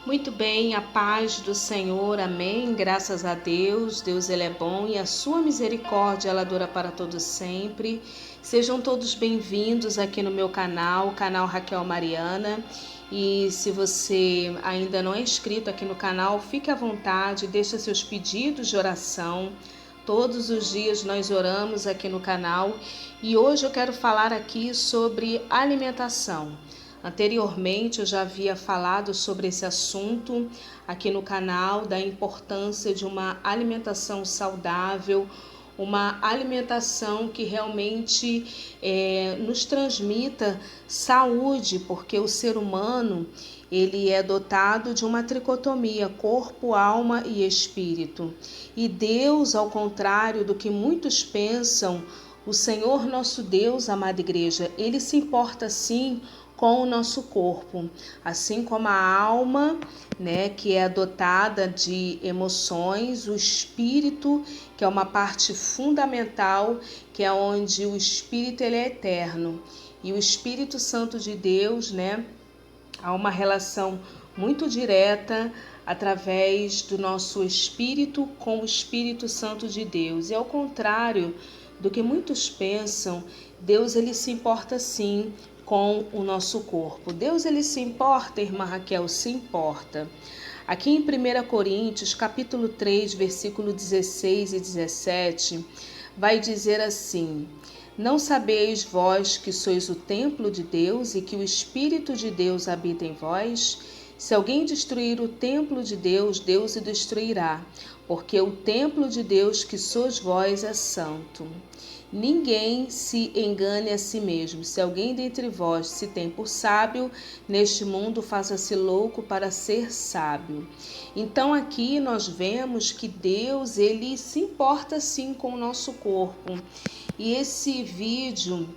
Muito bem, a paz do Senhor, amém. Graças a Deus, Deus ele é bom e a sua misericórdia ela dura para todo sempre. Sejam todos bem-vindos aqui no meu canal, o canal Raquel Mariana. E se você ainda não é inscrito aqui no canal, fique à vontade, deixa seus pedidos de oração. Todos os dias nós oramos aqui no canal e hoje eu quero falar aqui sobre alimentação. Anteriormente eu já havia falado sobre esse assunto aqui no canal, da importância de uma alimentação saudável, uma alimentação que realmente nos transmita saúde, porque o ser humano ele é dotado de uma tricotomia, corpo, alma e espírito. E Deus, ao contrário do que muitos pensam, o Senhor nosso Deus, amada igreja, ele se importa sim com o nosso corpo, assim como a alma, né, que é dotada de emoções, o espírito, que é uma parte fundamental, que é onde o espírito ele é eterno. E o Espírito Santo de Deus, né, há uma relação muito direta através do nosso espírito com o Espírito Santo de Deus. E ao contrário do que muitos pensam, Deus ele se importa sim com o nosso corpo. Deus ele se importa, irmã Raquel, se importa. Aqui em 1 Coríntios, capítulo 3, versículo 16 e 17, vai dizer assim: Não sabeis vós que sois o templo de Deus e que o Espírito de Deus habita em vós? Se alguém destruir o templo de Deus, Deus o destruirá, porque o templo de Deus que sois vós é santo. Ninguém se engane a si mesmo. Se alguém dentre vós se tem por sábio, neste mundo faça-se louco para ser sábio. Então aqui nós vemos que Deus ele se importa sim com o nosso corpo. E esse vídeo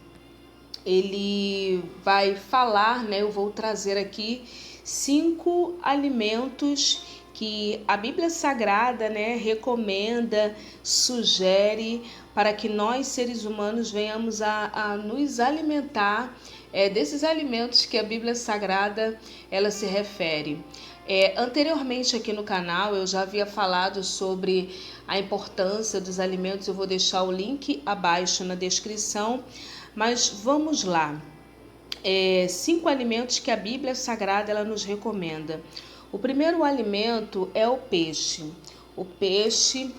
ele vai falar, né? Eu vou trazer aqui 5 alimentos que a Bíblia Sagrada, né, recomenda, sugere para que nós, seres humanos, venhamos a nos alimentar desses alimentos que a Bíblia Sagrada ela se refere. Anteriormente aqui no canal eu já havia falado sobre a importância dos alimentos, eu vou deixar o link abaixo na descrição, mas vamos lá. 5 alimentos que a Bíblia Sagrada ela nos recomenda. O primeiro alimento é o peixe. O peixe,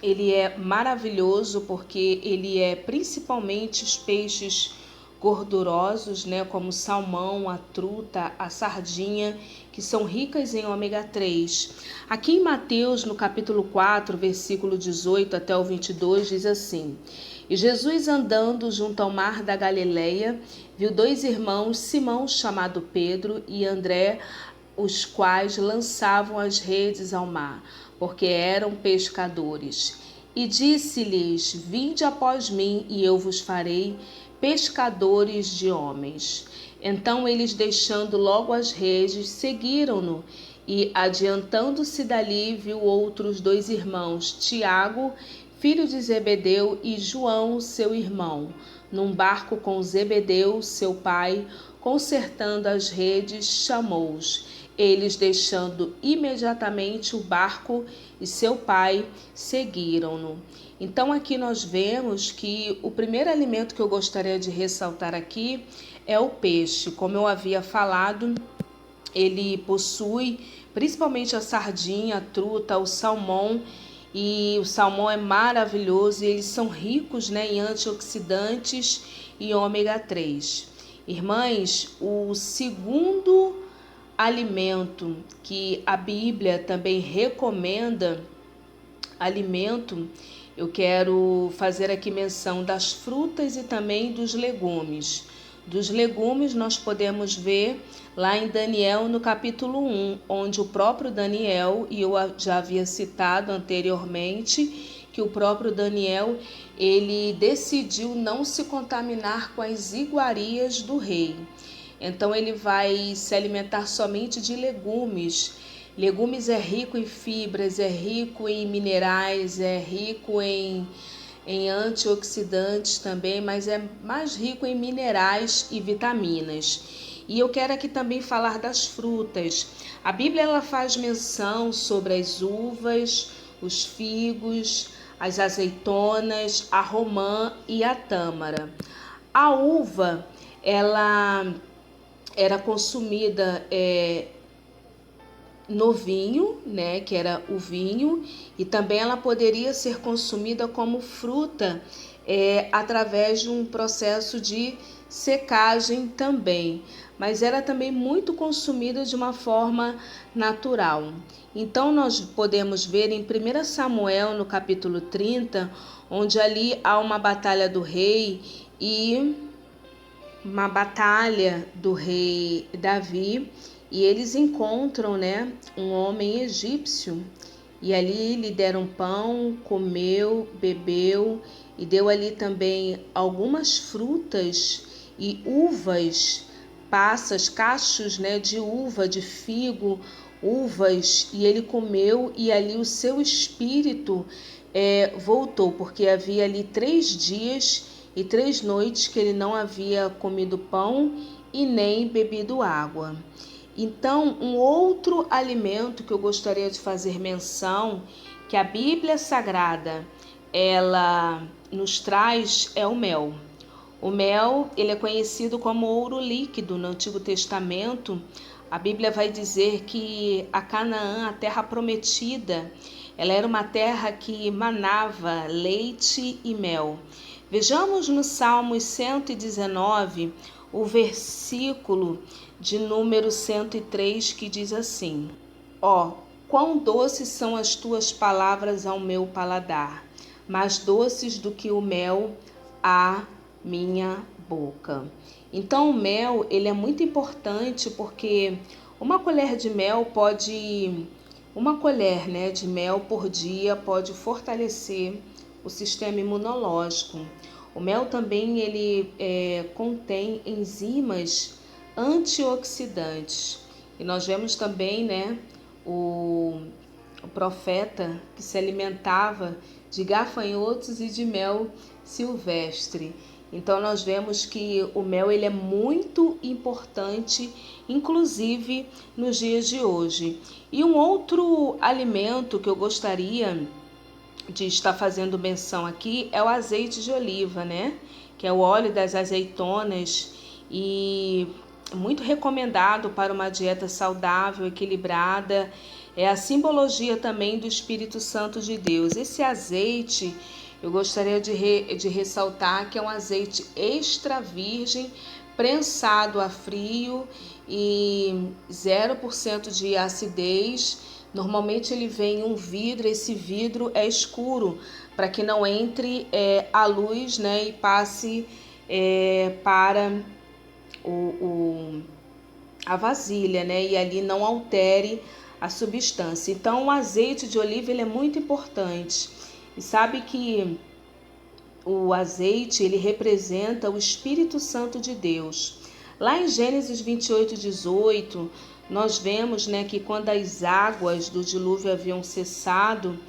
ele é maravilhoso porque ele é principalmente os peixes gordurosos, né, como o salmão, a truta, a sardinha, que são ricas em ômega 3. Aqui em Mateus, no capítulo 4, versículo 18 até o 22, diz assim: E Jesus, andando junto ao mar da Galileia, viu 2 irmãos, Simão, chamado Pedro, e André, os quais lançavam as redes ao mar, porque eram pescadores. E disse-lhes: Vinde após mim, e eu vos farei pescadores de homens. Então eles, deixando logo as redes, seguiram-no. E, adiantando-se dali, viu outros 2 irmãos, Tiago, filho de Zebedeu, e João, seu irmão, num barco com Zebedeu, seu pai, consertando as redes, chamou-os. Eles, deixando imediatamente o barco e seu pai, seguiram-no. Então aqui nós vemos que o primeiro alimento que eu gostaria de ressaltar aqui é o peixe. Como eu havia falado, ele possui principalmente a sardinha, a truta, o salmão, e o salmão é maravilhoso e eles são ricos, né, em antioxidantes e ômega 3. Irmãs, o segundo alimento que a Bíblia também recomenda, eu quero fazer aqui menção das frutas e também dos legumes. Dos legumes nós podemos ver lá em Daniel no capítulo 1, onde o próprio Daniel, e eu já havia citado anteriormente, que o próprio Daniel, ele decidiu não se contaminar com as iguarias do rei. Então ele vai se alimentar somente de legumes. Legumes é rico em fibras, é rico em minerais, é rico em antioxidantes também, mas é mais rico em minerais e vitaminas. E eu quero aqui também falar das frutas. A Bíblia ela faz menção sobre as uvas, os figos, as azeitonas, a romã e a tâmara. A uva, ela era consumida no vinho, né, que era o vinho, e também ela poderia ser consumida como fruta através de um processo de secagem também, mas era também muito consumida de uma forma natural. Então nós podemos ver em 1 Samuel, no capítulo 30, onde ali há uma batalha do rei Davi, e eles encontram, né, um homem egípcio, e ali lhe deram pão, comeu, bebeu, e deu ali também algumas frutas e uvas, passas, cachos, né, de uva, de figo, uvas, e ele comeu, e ali o seu espírito voltou, porque havia ali 3 dias e 3 noites que ele não havia comido pão e nem bebido água. Então, um outro alimento que eu gostaria de fazer menção, que a Bíblia Sagrada ela nos traz, é o mel. O mel, ele é conhecido como ouro líquido no Antigo Testamento. A Bíblia vai dizer que a Canaã, a terra prometida, ela era uma terra que manava leite e mel. Vejamos no Salmos 119, o versículo de número 103, que diz assim: Ó, quão doces são as tuas palavras ao meu paladar, mais doces do que o mel à minha boca. Então o mel, ele é muito importante porque uma colher, né, de mel por dia pode fortalecer o sistema imunológico. O mel também ele contém enzimas antioxidantes. E nós vemos também, né, o profeta que se alimentava de gafanhotos e de mel silvestre. Então nós vemos que o mel ele é muito importante, inclusive nos dias de hoje. E um outro alimento que eu gostaria de estar fazendo menção aqui é o azeite de oliva, né? Que é o óleo das azeitonas e muito recomendado para uma dieta saudável, equilibrada. É a simbologia também do Espírito Santo de Deus. Esse azeite, eu gostaria de ressaltar que é um azeite extra virgem, prensado a frio e 0% de acidez. Normalmente ele vem em um vidro, esse vidro é escuro, para que não entre a luz, né, e passe para a vasilha, né, e ali não altere a substância. Então o azeite de oliva ele é muito importante. E sabe que o azeite ele representa o Espírito Santo de Deus. Lá em Gênesis 28:18, nós vemos, né, que quando as águas do dilúvio haviam cessado,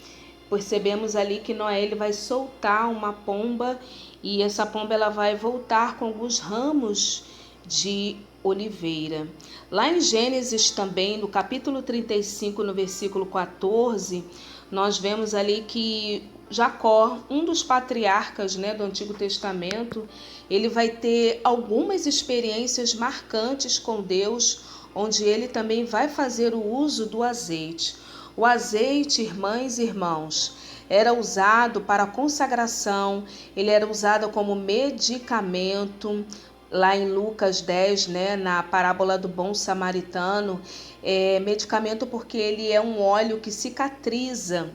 percebemos ali que Noé ele vai soltar uma pomba e essa pomba ela vai voltar com alguns ramos de oliveira. Lá em Gênesis também, no capítulo 35, no versículo 14, nós vemos ali que Jacó, um dos patriarcas, né, do Antigo Testamento, ele vai ter algumas experiências marcantes com Deus, onde ele também vai fazer o uso do azeite. O azeite, irmãs e irmãos, era usado para consagração, ele era usado como medicamento. Lá em Lucas 10, né, na parábola do bom samaritano, medicamento porque ele é um óleo que cicatriza.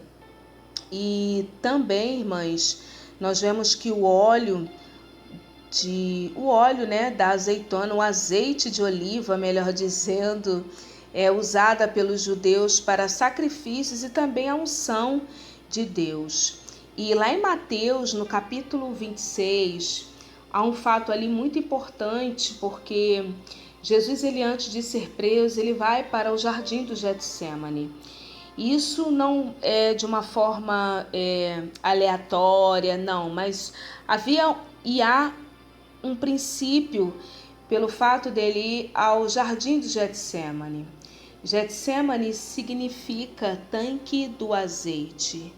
E também, irmãs, nós vemos que o óleo, né, da azeitona, o azeite de oliva, melhor dizendo, é usada pelos judeus para sacrifícios e também a unção de Deus. E lá em Mateus, no capítulo 26, há um fato ali muito importante, porque Jesus, ele antes de ser preso, ele vai para o jardim do Getsêmani. Isso não é de uma forma aleatória, não, mas havia e há um princípio pelo fato dele ir ao jardim de Getsêmani. Getsêmani significa tanque do azeite,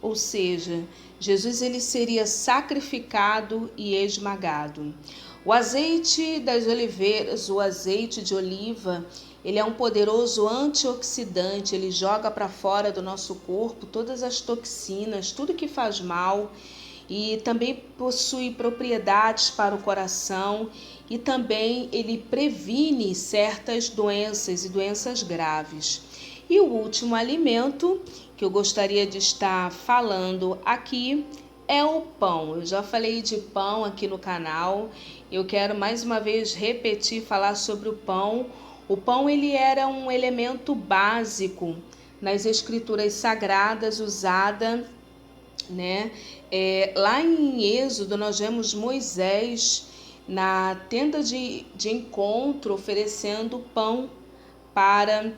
ou seja, Jesus ele seria sacrificado e esmagado. O azeite das oliveiras, o azeite de oliva, ele é um poderoso antioxidante, ele joga para fora do nosso corpo todas as toxinas, tudo que faz mal, e também possui propriedades para o coração, e também ele previne certas doenças e doenças graves. E o último alimento que eu gostaria de estar falando aqui é o pão. Eu já falei de pão aqui no canal, eu quero mais uma vez repetir, falar sobre o pão. O pão ele era um elemento básico nas escrituras sagradas usada, né? Lá em Êxodo nós vemos Moisés na tenda de encontro oferecendo pão para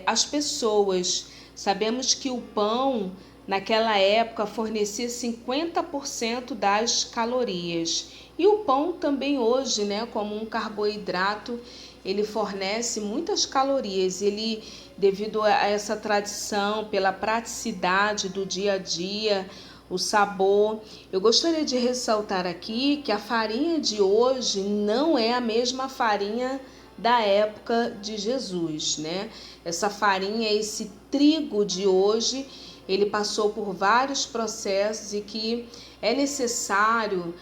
as pessoas. Sabemos que o pão naquela época fornecia 50% das calorias. E o pão também hoje, né, como um carboidrato, ele fornece muitas calorias. Ele, devido a essa tradição, pela praticidade do dia a dia, o sabor. Eu gostaria de ressaltar aqui que a farinha de hoje não é a mesma farinha da época de Jesus, né? Essa farinha, esse trigo de hoje, ele passou por vários processos e que é necessário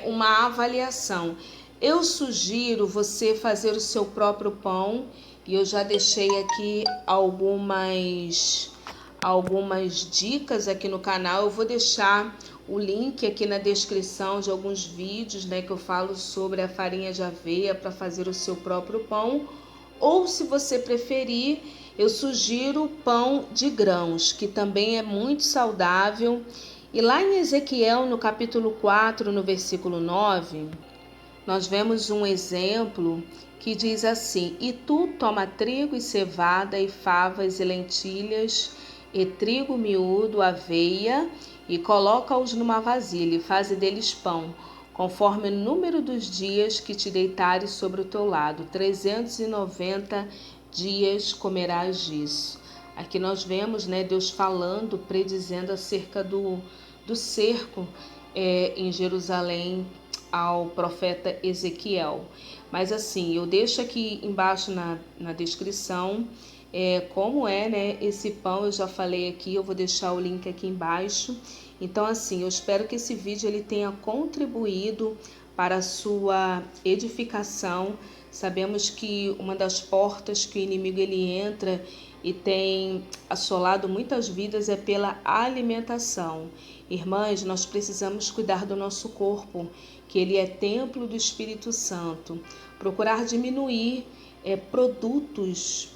uma avaliação. Eu sugiro você fazer o seu próprio pão e eu já deixei aqui algumas dicas aqui no canal. Eu vou deixar o link aqui na descrição de alguns vídeos, né, que eu falo sobre a farinha de aveia para fazer o seu próprio pão. Ou, se você preferir, eu sugiro pão de grãos, que também é muito saudável. E lá em Ezequiel, no capítulo 4, no versículo 9, nós vemos um exemplo que diz assim: E tu toma trigo e cevada e favas e lentilhas e trigo miúdo, aveia, e coloca-os numa vasilha e faze deles pão, conforme o número dos dias que te deitares sobre o teu lado. 390 dias comerás disso. Aqui nós vemos, né, Deus falando, predizendo acerca do cerco em Jerusalém ao profeta Ezequiel. Mas assim, eu deixo aqui embaixo na descrição como né, esse pão. Eu já falei aqui, eu vou deixar o link aqui embaixo. Então assim, eu espero que esse vídeo ele tenha contribuído para a sua edificação. Sabemos que uma das portas que o inimigo ele entra e tem assolado muitas vidas é pela alimentação. Irmãs, nós precisamos cuidar do nosso corpo, que ele é templo do Espírito Santo. Procurar diminuir produtos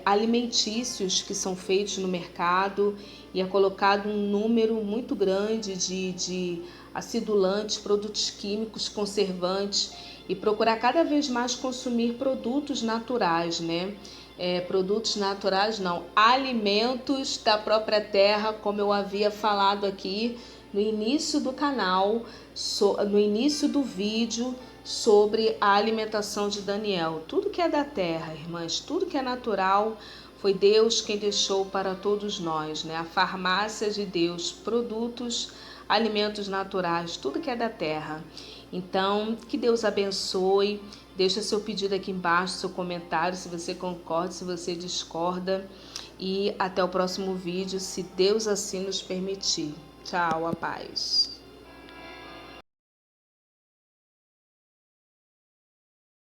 alimentícios que são feitos no mercado, e é colocado um número muito grande de acidulantes, produtos químicos, conservantes, e procurar cada vez mais consumir produtos naturais, né? Produtos naturais não, alimentos da própria terra, como eu havia falado aqui no início do canal, no início do vídeo, sobre a alimentação de Daniel. Tudo que é da terra, irmãs, tudo que é natural, foi Deus quem deixou para todos nós, né? A farmácia de Deus, produtos, alimentos naturais, tudo que é da terra. Então, que Deus abençoe. Deixa seu pedido aqui embaixo, seu comentário, se você concorda, se você discorda. E até o próximo vídeo, se Deus assim nos permitir. Tchau, a paz.